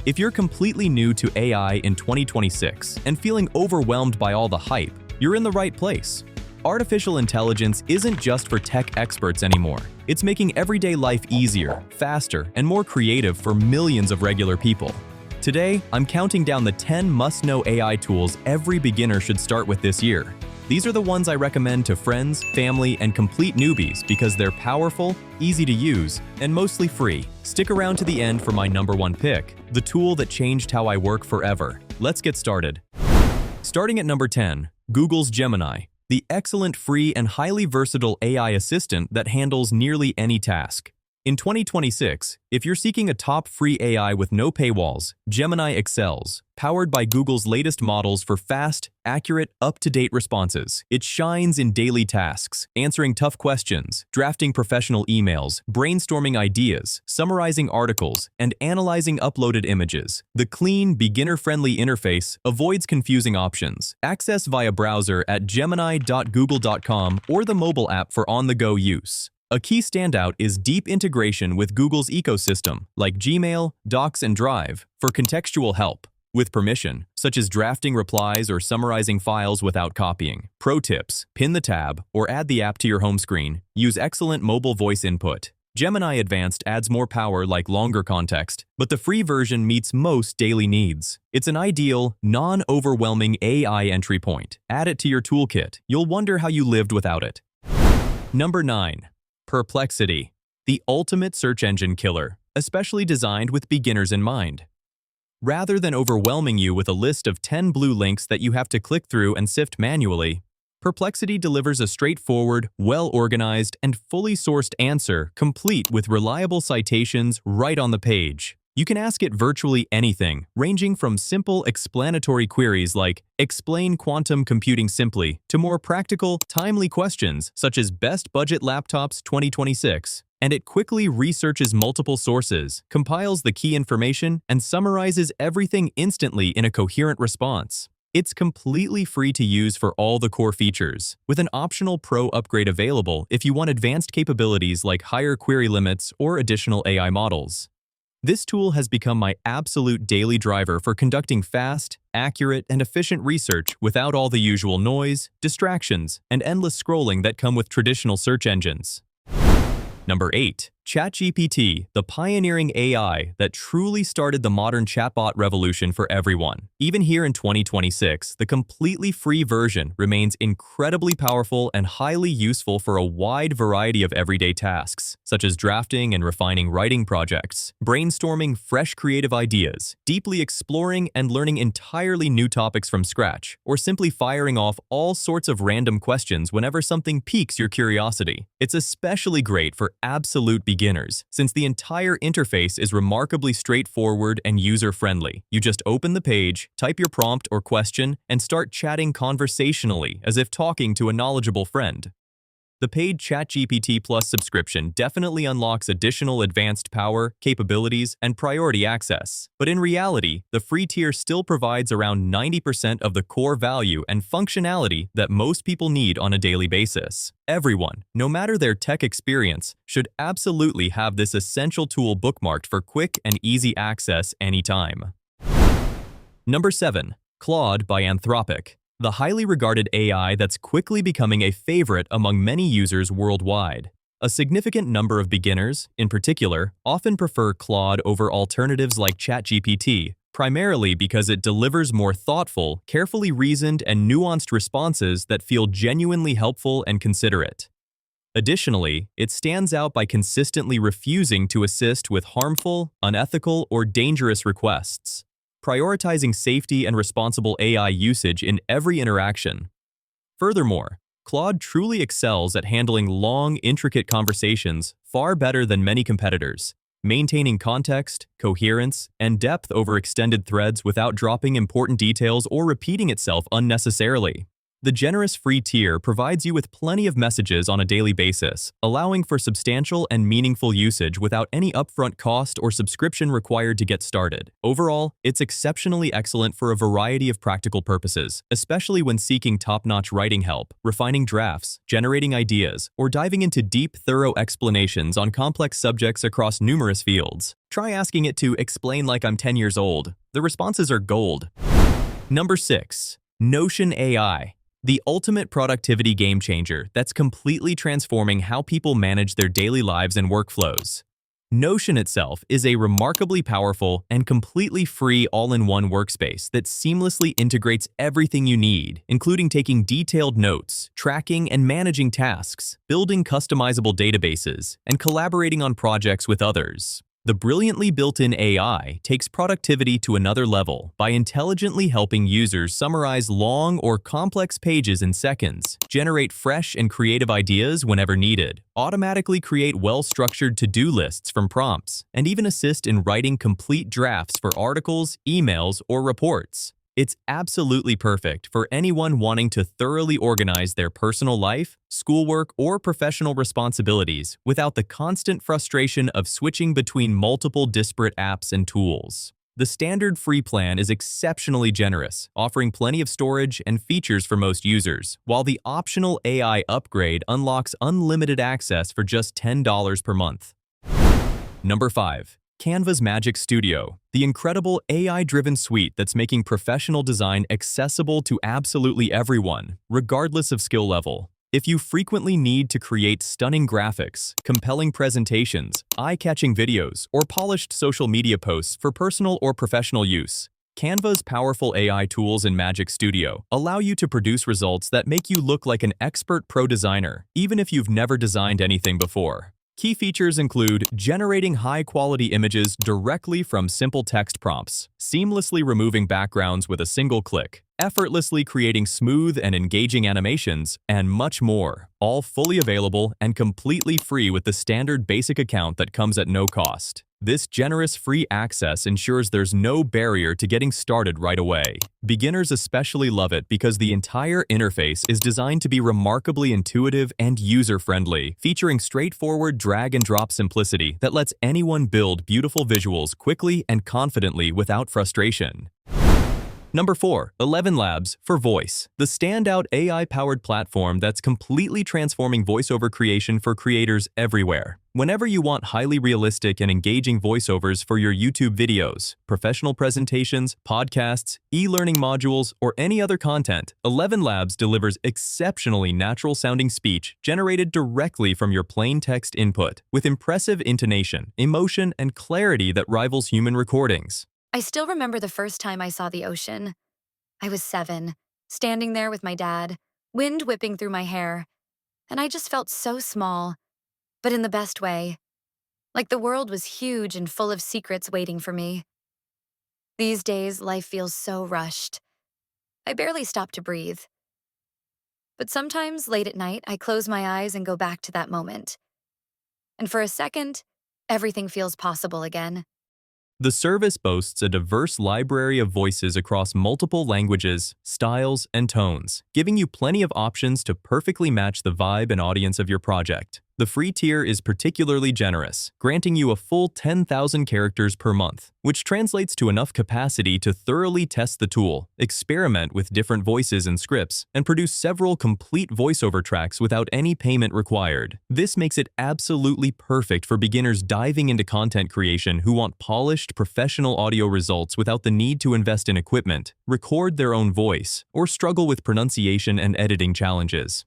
If you're completely new to AI in 2026 and feeling overwhelmed by all the hype, you're in the right place. Artificial intelligence isn't just for tech experts anymore. It's making everyday life easier, faster, and more creative for millions of regular people. Today, I'm counting down the 10 must-know AI tools every beginner should start with this year. These are the ones I recommend to friends, family, and complete newbies because they're powerful, easy to use, and mostly free. Stick around to the end for my number one pick, the tool that changed how I work forever. Let's get started. Starting at number 10, Google's Gemini, the excellent free and highly versatile AI assistant that handles nearly any task. In 2026, if you're seeking a top free AI with no paywalls, Gemini excels. Powered by Google's latest models for fast, accurate, up-to-date responses. It shines in daily tasks, answering tough questions, drafting professional emails, brainstorming ideas, summarizing articles, and analyzing uploaded images. The clean, beginner-friendly interface avoids confusing options. Access via browser at gemini.google.com or the mobile app for on-the-go use. A key standout is deep integration with Google's ecosystem, like Gmail, Docs, and Drive, for contextual help. With permission, such as drafting replies or summarizing files without copying. Pro tips: pin the tab or add the app to your home screen. Use excellent mobile voice input. Gemini Advanced adds more power like longer context, but the free version meets most daily needs. It's an ideal, non-overwhelming AI entry point. Add it to your toolkit. You'll wonder how you lived without it. Number 9. Perplexity, the ultimate search engine killer, especially designed with beginners in mind. Rather than overwhelming you with a list of 10 blue links that you have to click through and sift manually, Perplexity delivers a straightforward, well-organized, and fully sourced answer complete with reliable citations right on the page. You can ask it virtually anything, ranging from simple explanatory queries like "Explain quantum computing simply" to more practical, timely questions such as "Best budget laptops 2026." And it quickly researches multiple sources, compiles the key information, and summarizes everything instantly in a coherent response. It's completely free to use for all the core features, with an optional Pro upgrade available if you want advanced capabilities like higher query limits or additional AI models. This tool has become my absolute daily driver for conducting fast, accurate, and efficient research without all the usual noise, distractions, and endless scrolling that come with traditional search engines. Number 8. ChatGPT, the pioneering AI that truly started the modern chatbot revolution for everyone. Even here in 2026, the completely free version remains incredibly powerful and highly useful for a wide variety of everyday tasks, such as drafting and refining writing projects, brainstorming fresh creative ideas, deeply exploring and learning entirely new topics from scratch, or simply firing off all sorts of random questions whenever something piques your curiosity. It's especially great for absolute beginners, since the entire interface is remarkably straightforward and user-friendly. You just open the page, type your prompt or question, and start chatting conversationally as if talking to a knowledgeable friend. The paid ChatGPT Plus subscription definitely unlocks additional advanced power, capabilities, and priority access. But in reality, the free tier still provides around 90% of the core value and functionality that most people need on a daily basis. Everyone, no matter their tech experience, should absolutely have this essential tool bookmarked for quick and easy access anytime. Number 7. Claude by Anthropic, the highly regarded AI that's quickly becoming a favorite among many users worldwide. A significant number of beginners, in particular, often prefer Claude over alternatives like ChatGPT, primarily because it delivers more thoughtful, carefully reasoned, and nuanced responses that feel genuinely helpful and considerate. Additionally, it stands out by consistently refusing to assist with harmful, unethical, or dangerous requests, prioritizing safety and responsible AI usage in every interaction. Furthermore, Claude truly excels at handling long, intricate conversations far better than many competitors, maintaining context, coherence, and depth over extended threads without dropping important details or repeating itself unnecessarily. The generous free tier provides you with plenty of messages on a daily basis, allowing for substantial and meaningful usage without any upfront cost or subscription required to get started. Overall, it's exceptionally excellent for a variety of practical purposes, especially when seeking top-notch writing help, refining drafts, generating ideas, or diving into deep, thorough explanations on complex subjects across numerous fields. Try asking it to explain like I'm 10 years old. The responses are gold. Number 6. Notion AI. The ultimate productivity game changer that's completely transforming how people manage their daily lives and workflows. Notion itself is a remarkably powerful and completely free all-in-one workspace that seamlessly integrates everything you need, including taking detailed notes, tracking and managing tasks, building customizable databases, and collaborating on projects with others. The brilliantly built-in AI takes productivity to another level by intelligently helping users summarize long or complex pages in seconds, generate fresh and creative ideas whenever needed, automatically create well-structured to-do lists from prompts, and even assist in writing complete drafts for articles, emails, or reports. It's absolutely perfect for anyone wanting to thoroughly organize their personal life, schoolwork, or professional responsibilities without the constant frustration of switching between multiple disparate apps and tools. The standard free plan is exceptionally generous, offering plenty of storage and features for most users, while the optional AI upgrade unlocks unlimited access for just $10 per month. Number 5. Canva's Magic Studio, the incredible AI-driven suite that's making professional design accessible to absolutely everyone, regardless of skill level. If you frequently need to create stunning graphics, compelling presentations, eye-catching videos, or polished social media posts for personal or professional use, Canva's powerful AI tools in Magic Studio allow you to produce results that make you look like an expert pro designer, even if you've never designed anything before. Key features include generating high-quality images directly from simple text prompts, seamlessly removing backgrounds with a single click, effortlessly creating smooth and engaging animations, and much more, all fully available and completely free with the standard basic account that comes at no cost. This generous free access ensures there's no barrier to getting started right away. Beginners especially love it because the entire interface is designed to be remarkably intuitive and user-friendly, featuring straightforward drag-and-drop simplicity that lets anyone build beautiful visuals quickly and confidently without frustration. Number 4. ElevenLabs for Voice, the standout AI-powered platform that's completely transforming voiceover creation for creators everywhere. Whenever you want highly realistic and engaging voiceovers for your YouTube videos, professional presentations, podcasts, e-learning modules, or any other content, ElevenLabs delivers exceptionally natural-sounding speech generated directly from your plain text input, with impressive intonation, emotion, and clarity that rivals human recordings. I still remember the first time I saw the ocean. I was 7, standing there with my dad, wind whipping through my hair, and I just felt so small, but in the best way. Like the world was huge and full of secrets waiting for me. These days, life feels so rushed. I barely stop to breathe. But sometimes, late at night, I close my eyes and go back to that moment. And for a second, everything feels possible again. The service boasts a diverse library of voices across multiple languages, styles, and tones, giving you plenty of options to perfectly match the vibe and audience of your project. The free tier is particularly generous, granting you a full 10,000 characters per month, which translates to enough capacity to thoroughly test the tool, experiment with different voices and scripts, and produce several complete voiceover tracks without any payment required. This makes it absolutely perfect for beginners diving into content creation who want polished, professional audio results without the need to invest in equipment, record their own voice, or struggle with pronunciation and editing challenges.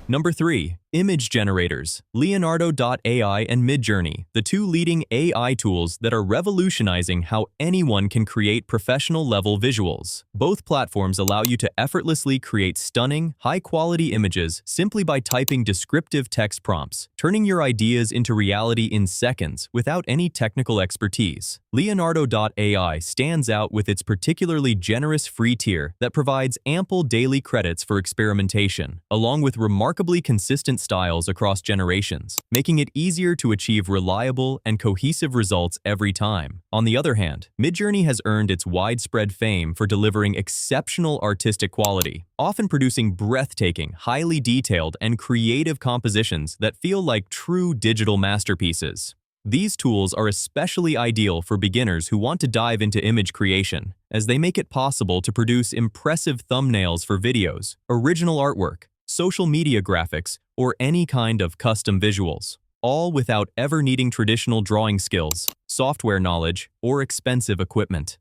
Number 3. Image generators, Leonardo.ai and Midjourney, the two leading AI tools that are revolutionizing how anyone can create professional-level visuals. Both platforms allow you to effortlessly create stunning, high-quality images simply by typing descriptive text prompts, turning your ideas into reality in seconds without any technical expertise. Leonardo.ai stands out with its particularly generous free tier that provides ample daily credits for experimentation, along with remarkably consistent styles across generations, making it easier to achieve reliable and cohesive results every time. On the other hand, Midjourney has earned its widespread fame for delivering exceptional artistic quality, often producing breathtaking, highly detailed, and creative compositions that feel like true digital masterpieces. These tools are especially ideal for beginners who want to dive into image creation, as they make it possible to produce impressive thumbnails for videos, original artwork, social media graphics, or any kind of custom visuals, all without ever needing traditional drawing skills, software knowledge, or expensive equipment.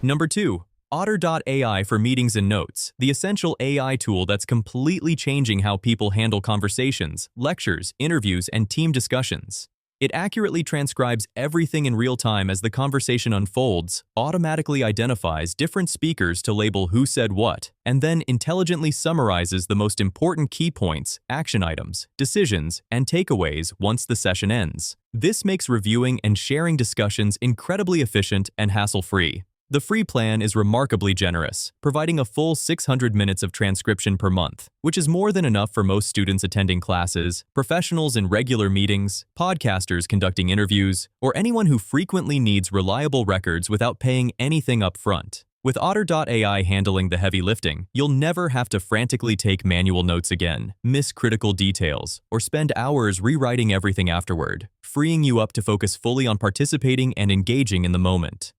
Number 2. Otter.ai for meetings and notes, the essential AI tool that's completely changing how people handle conversations, lectures, interviews, and team discussions. It accurately transcribes everything in real time as the conversation unfolds, automatically identifies different speakers to label who said what, and then intelligently summarizes the most important key points, action items, decisions, and takeaways once the session ends. This makes reviewing and sharing discussions incredibly efficient and hassle-free. The free plan is remarkably generous, providing a full 600 minutes of transcription per month, which is more than enough for most students attending classes, professionals in regular meetings, podcasters conducting interviews, or anyone who frequently needs reliable records without paying anything up front. With Otter.ai handling the heavy lifting, you'll never have to frantically take manual notes again, miss critical details, or spend hours rewriting everything afterward, freeing you up to focus fully on participating and engaging in the moment.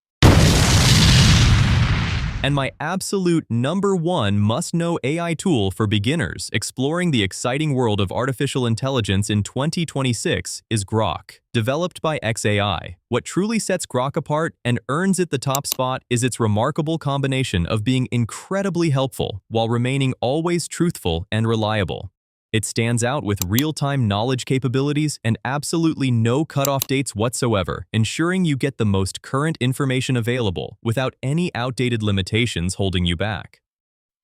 And my absolute number 1 must-know AI tool for beginners exploring the exciting world of artificial intelligence in 2026 is Grok. Developed by xAI, what truly sets Grok apart and earns it the top spot is its remarkable combination of being incredibly helpful while remaining always truthful and reliable. It stands out with real-time knowledge capabilities and absolutely no cutoff dates whatsoever, ensuring you get the most current information available without any outdated limitations holding you back.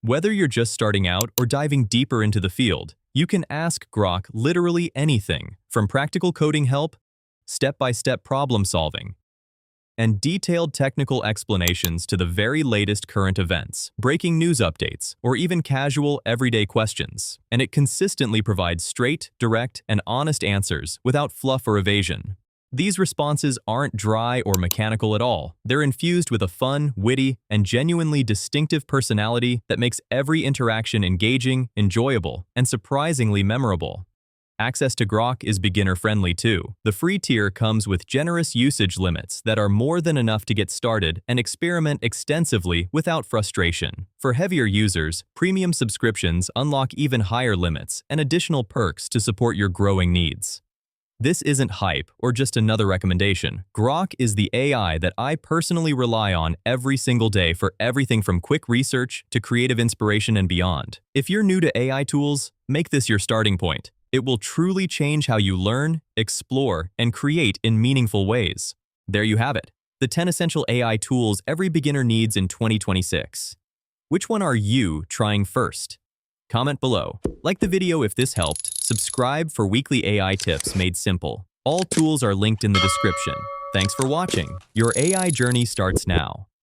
Whether you're just starting out or diving deeper into the field, you can ask Grok literally anything, from practical coding help, step-by-step problem solving, and detailed technical explanations to the very latest current events, breaking news updates, or even casual, everyday questions. And it consistently provides straight, direct, and honest answers without fluff or evasion. These responses aren't dry or mechanical at all. They're infused with a fun, witty, and genuinely distinctive personality that makes every interaction engaging, enjoyable, and surprisingly memorable. Access to Grok is beginner-friendly too. The free tier comes with generous usage limits that are more than enough to get started and experiment extensively without frustration. For heavier users, premium subscriptions unlock even higher limits and additional perks to support your growing needs. This isn't hype or just another recommendation. Grok is the AI that I personally rely on every single day for everything from quick research to creative inspiration and beyond. If you're new to AI tools, make this your starting point. It will truly change how you learn, explore, and create in meaningful ways. There you have it, the 10 essential AI tools every beginner needs in 2026. Which one are you trying first? Comment below. Like the video if this helped. Subscribe for weekly AI tips made simple. All tools are linked in the description. Thanks for watching. Your AI journey starts now.